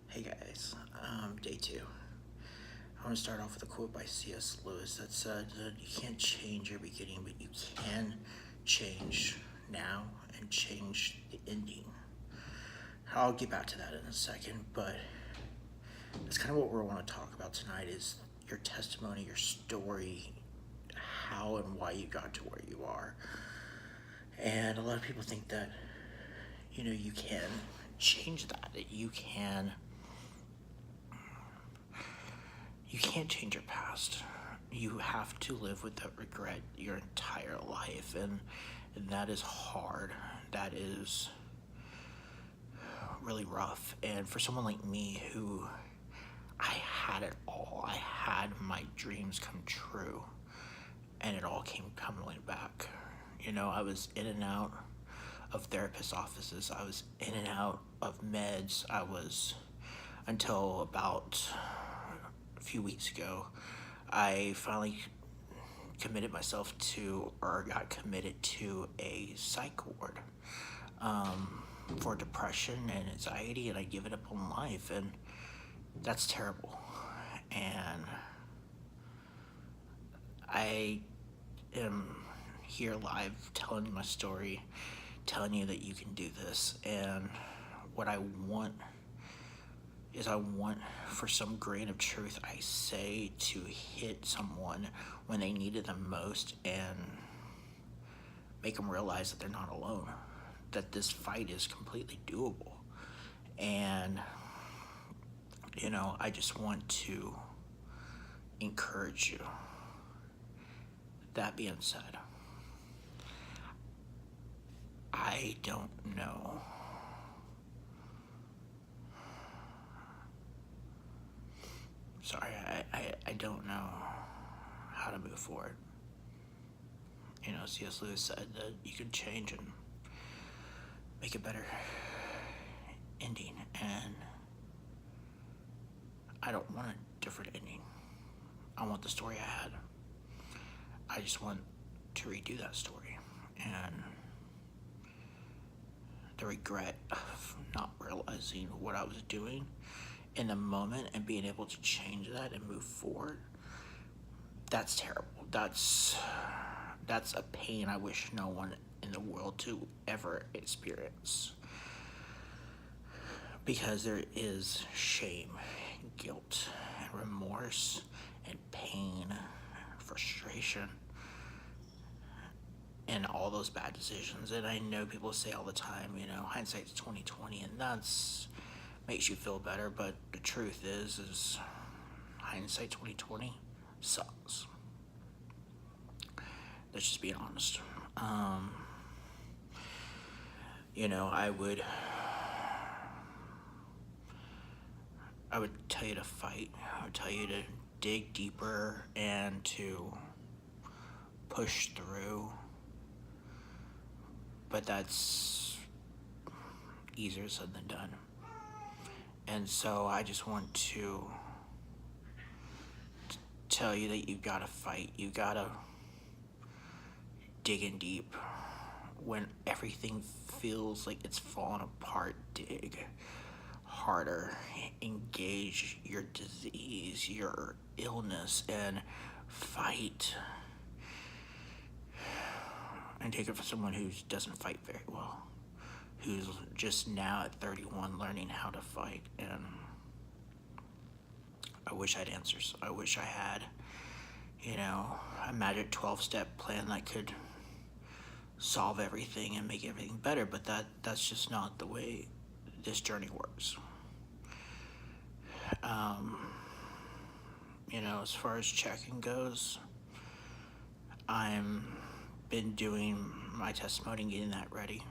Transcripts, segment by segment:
Hey guys, day two. I want to start off with a quote by C.S. Lewis that said that you can't change your beginning, but you can change now and change the ending. I'll get back to that in a second, but that's kind of what we want to talk about tonight is your testimony, your story, how and why you got to where you are. And a lot of people think that, you can change that you can't change your past. You have to live with that regret your entire life, and that is hard. That is really rough. And for someone like me who I had it all, I had my dreams come true, and it all came tumbling back. I was in and out of therapist offices. I was in and out of meds. I was until about a few weeks ago. I finally committed myself to, or got committed to, a psych ward for depression and anxiety, and I give it up on life, and that's terrible. And I am here live telling you my story, telling you that you can do this. And what I want is, I want for some grain of truth I say to hit someone when they need it the most and make them realize that they're not alone, that this fight is completely doable. And I just want to encourage you. That being said, I don't know I don't know how to move forward. C.S. Lewis said that you can change and make a better ending, and I don't want a different ending. I want the story I had. I just want to redo that story, and the regret of not realizing what I was doing in the moment and being able to change that and move forward, that's terrible. That's a pain I wish no one in the world to ever experience, because there is shame, guilt, and remorse, and pain, frustration, and all those bad decisions. And I know people say all the time, hindsight's 2020, and that's makes you feel better, but the truth is hindsight 2020 sucks. Let's just be honest. I would tell you to fight. I would tell you to dig deeper and to push through. But that's easier said than done. And so I just want to tell you that you gotta fight. You gotta dig in deep. When everything feels like it's falling apart, dig harder. Engage your disease, your illness, and fight. And take it from someone who doesn't fight very well, who's just now at 31 learning how to fight. And I wish I had answers. I wish I had, a magic 12-step plan that could solve everything and make everything better, but that's just not the way this journey works. As far as checking goes, I'm been doing my testimony and getting that ready,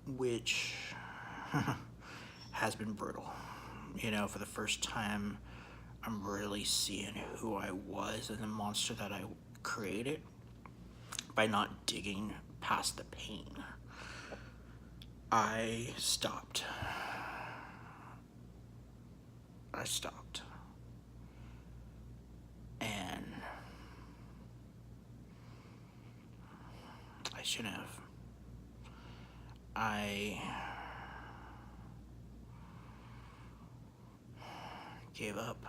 which has been brutal. For the first time, I'm really seeing who I was and the monster that I created by not digging past the pain. I stopped. And I shouldn't have. gave up.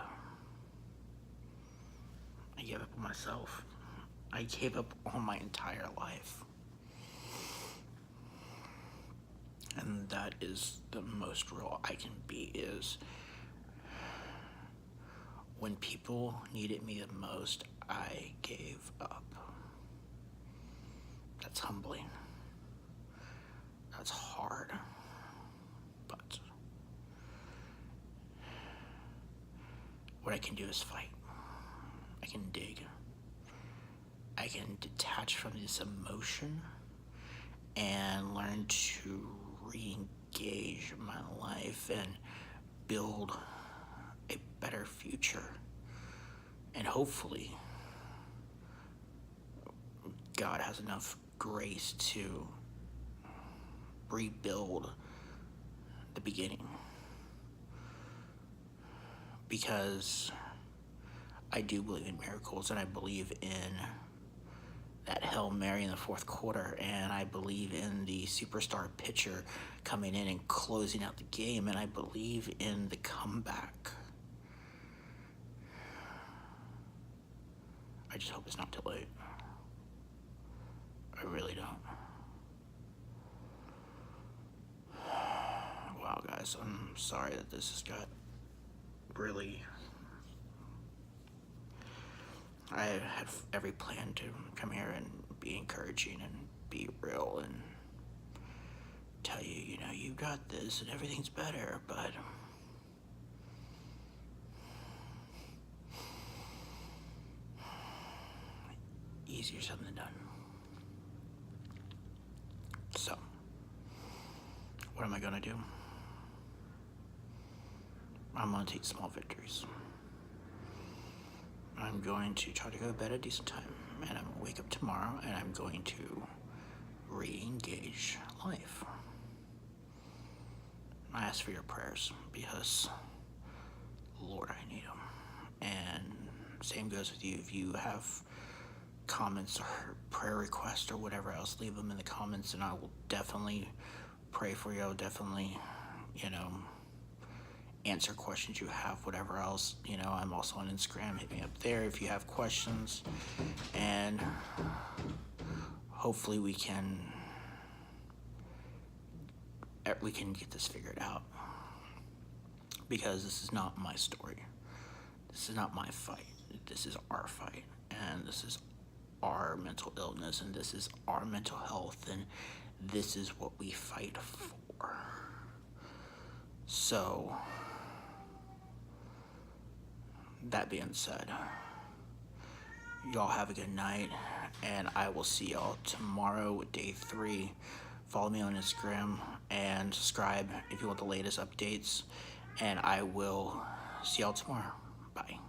I gave up on myself. I gave up on my entire life. And that is the most real I can be, is when people needed me the most, I gave up. That's humbling. That's hard. But what I can do is fight. I can dig. I can detach from this emotion and learn to re-engage my life and build a better future. And hopefully, God has enough grace to rebuild the beginning. Because I do believe in miracles, and I believe in that Hail Mary in the fourth quarter, and I believe in the superstar pitcher coming in and closing out the game, and I believe in the comeback. I just hope it's not too late. I really don't. Wow, guys, I'm sorry that this has got really... I had every plan to come here and be encouraging and be real and tell you, you know, you got this and everything's better, but easier said than done. So, what am I gonna do? I'm gonna take small victories. I'm going to try to go to bed at a decent time, and I'm gonna wake up tomorrow, and I'm going to re-engage life. I ask for your prayers, because Lord, I need them. And same goes with you. If you have comments or prayer requests or whatever else, leave them in the comments, and I will definitely pray for you. I'll definitely, answer questions you have, whatever else. I'm also on Instagram. Hit me up there if you have questions, and hopefully we can get this figured out, because this is not my story. This is not my fight. This is our fight, and this is our mental illness, and this is our mental health, and this is what we fight for. So, that being said, y'all have a good night, and I will see y'all tomorrow with day 3. Follow me on Instagram and subscribe if you want the latest updates, and I will see y'all tomorrow. Bye.